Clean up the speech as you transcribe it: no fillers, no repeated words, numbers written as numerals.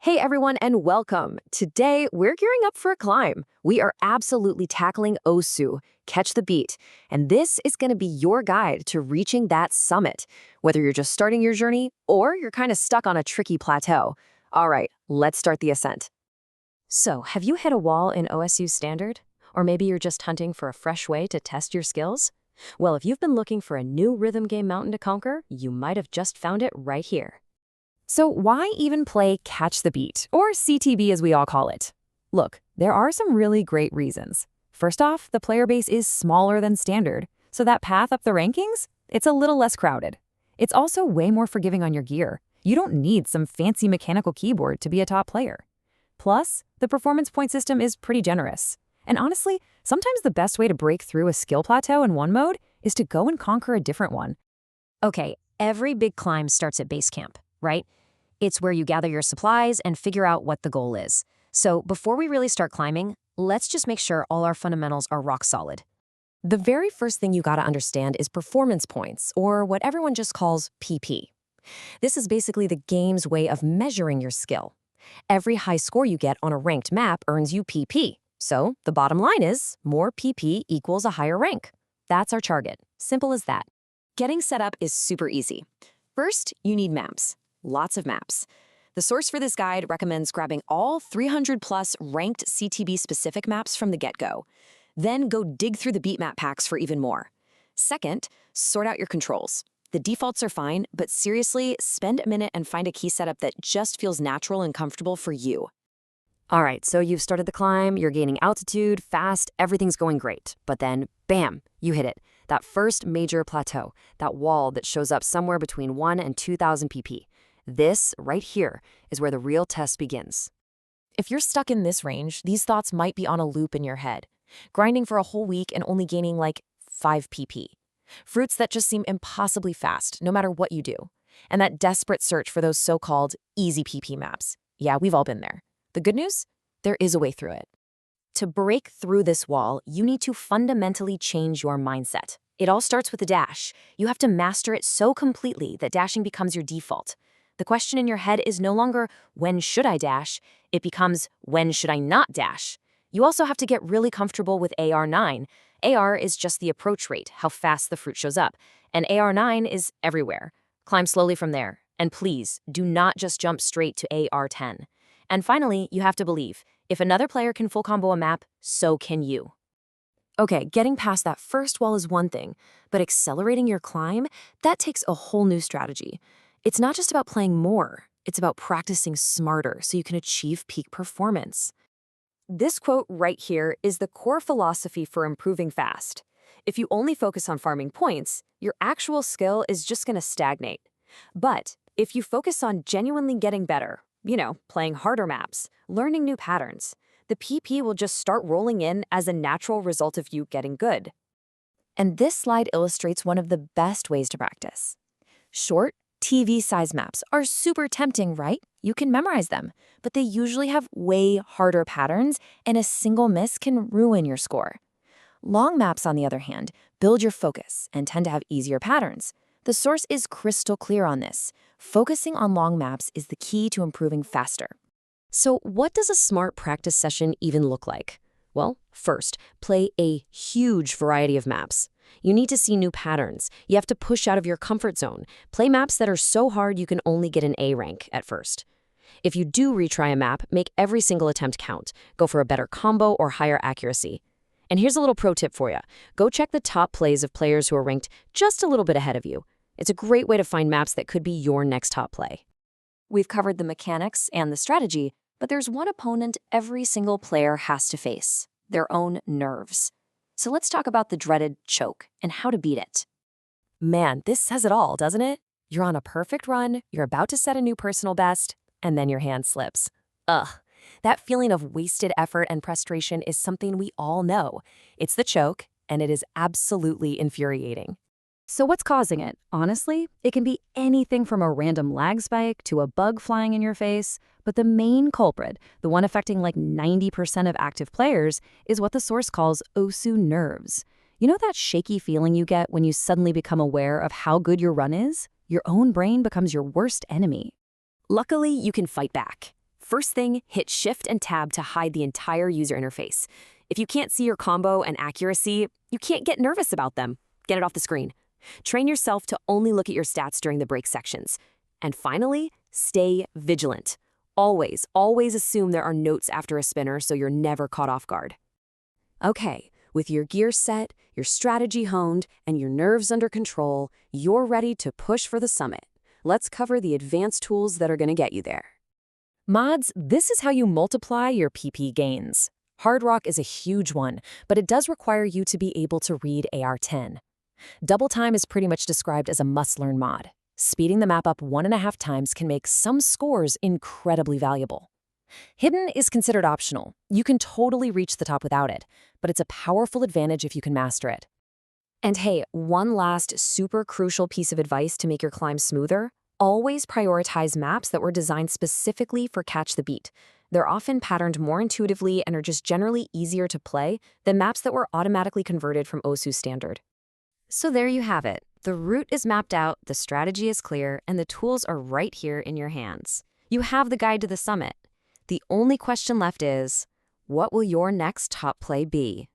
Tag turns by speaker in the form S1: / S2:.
S1: Hey everyone, and welcome. Today, we're gearing up for a climb. We are absolutely tackling Osu, Catch the Beat, and this is going to be your guide to reaching that summit, whether you're just starting your journey or you're kind of stuck on a tricky plateau. All right, let's start the ascent. So, have you hit a wall in OSU Standard? Or maybe you're just hunting for a fresh way to test your skills? Well, if you've been looking for a new rhythm game mountain to conquer, you might have just found it right here. So why even play Catch the Beat, or CTB as we all call it? Look, there are some really great reasons. First off, the player base is smaller than Standard, so that path up the rankings, it's a little less crowded. It's also way more forgiving on your gear. You don't need some fancy mechanical keyboard to be a top player. Plus, the performance point system is pretty generous. And honestly, sometimes the best way to break through a skill plateau in one mode is to go and conquer a different one. Okay, every big climb starts at base camp, right? It's where you gather your supplies and figure out what the goal is. So before we really start climbing, let's just make sure all our fundamentals are rock solid. The very first thing you gotta understand is performance points, or what everyone just calls PP. This is basically the game's way of measuring your skill. Every high score you get on a ranked map earns you PP. So the bottom line is, more PP equals a higher rank. That's our target. Simple as that. Getting set up is super easy. First, you need maps. Lots of maps. The source for this guide recommends grabbing all 300+ ranked CTB-specific maps from the get-go. Then go dig through the beat map packs for even more. Second, sort out your controls. The defaults are fine, but seriously, spend a minute and find a key setup that just feels natural and comfortable for you. All right, so you've started the climb, you're gaining altitude, fast, everything's going great. But then, bam, you hit it. That first major plateau, that wall that shows up somewhere between 1 and 2,000 pp. This, right here, is where the real test begins. If you're stuck in this range, these thoughts might be on a loop in your head. Grinding for a whole week and only gaining like 5 pp. Fruits that just seem impossibly fast, no matter what you do. And that desperate search for those so-called easy pp maps. Yeah, we've all been there. The good news? There is a way through it. To break through this wall, you need to fundamentally change your mindset. It all starts with a dash. You have to master it so completely that dashing becomes your default. The question in your head is no longer, when should I dash? It becomes, when should I not dash? You also have to get really comfortable with AR9. AR is just the approach rate, how fast the fruit shows up. And AR9 is everywhere. Climb slowly from there. And please, do not just jump straight to AR10. And finally, you have to believe, if another player can full combo a map, so can you. Okay, getting past that first wall is one thing, but accelerating your climb, that takes a whole new strategy. It's not just about playing more, it's about practicing smarter so you can achieve peak performance. This quote right here is the core philosophy for improving fast. If you only focus on farming points, your actual skill is just going to stagnate. But if you focus on genuinely getting better, playing harder maps, learning new patterns, the PP will just start rolling in as a natural result of you getting good. And this slide illustrates one of the best ways to practice. Short, TV-size maps are super tempting, right? You can memorize them, but they usually have way harder patterns, and a single miss can ruin your score. Long maps, on the other hand, build your focus and tend to have easier patterns. The source is crystal clear on this. Focusing on long maps is the key to improving faster. So what does a smart practice session even look like? Well, first, play a huge variety of maps. You need to see new patterns. You have to push out of your comfort zone. Play maps that are so hard you can only get an A rank at first. If you do retry a map, make every single attempt count. Go for a better combo or higher accuracy. And here's a little pro tip for you. Go check the top plays of players who are ranked just a little bit ahead of you. It's a great way to find maps that could be your next top play. We've covered the mechanics and the strategy, but there's one opponent every single player has to face: their own nerves. So let's talk about the dreaded choke and how to beat it. Man, this says it all, doesn't it? You're on a perfect run, you're about to set a new personal best, and then your hand slips. Ugh. That feeling of wasted effort and frustration is something we all know. It's the choke, and it is absolutely infuriating. So what's causing it? Honestly, it can be anything from a random lag spike to a bug flying in your face, but the main culprit, the one affecting like 90% of active players, is what the source calls Osu nerves. You know that shaky feeling you get when you suddenly become aware of how good your run is? Your own brain becomes your worst enemy. Luckily, you can fight back. First thing, hit Shift and Tab to hide the entire user interface. If you can't see your combo and accuracy, you can't get nervous about them. Get it off the screen. Train yourself to only look at your stats during the break sections. And finally, stay vigilant. Always assume there are notes after a spinner so you're never caught off guard. Okay, with your gear set, your strategy honed, and your nerves under control, you're ready to push for the summit. Let's cover the advanced tools that are going to get you there. Mods, this is how you multiply your PP gains. Hard Rock is a huge one, but it does require you to be able to read AR10. Double Time is pretty much described as a must-learn mod. Speeding the map up 1.5 times can make some scores incredibly valuable. Hidden is considered optional. You can totally reach the top without it, but it's a powerful advantage if you can master it. And hey, one last super crucial piece of advice to make your climb smoother: always prioritize maps that were designed specifically for Catch the Beat. They're often patterned more intuitively and are just generally easier to play than maps that were automatically converted from Osu standard. So there you have it. The route is mapped out, the strategy is clear, and the tools are right here in your hands. You have the guide to the summit. The only question left is, what will your next top play be?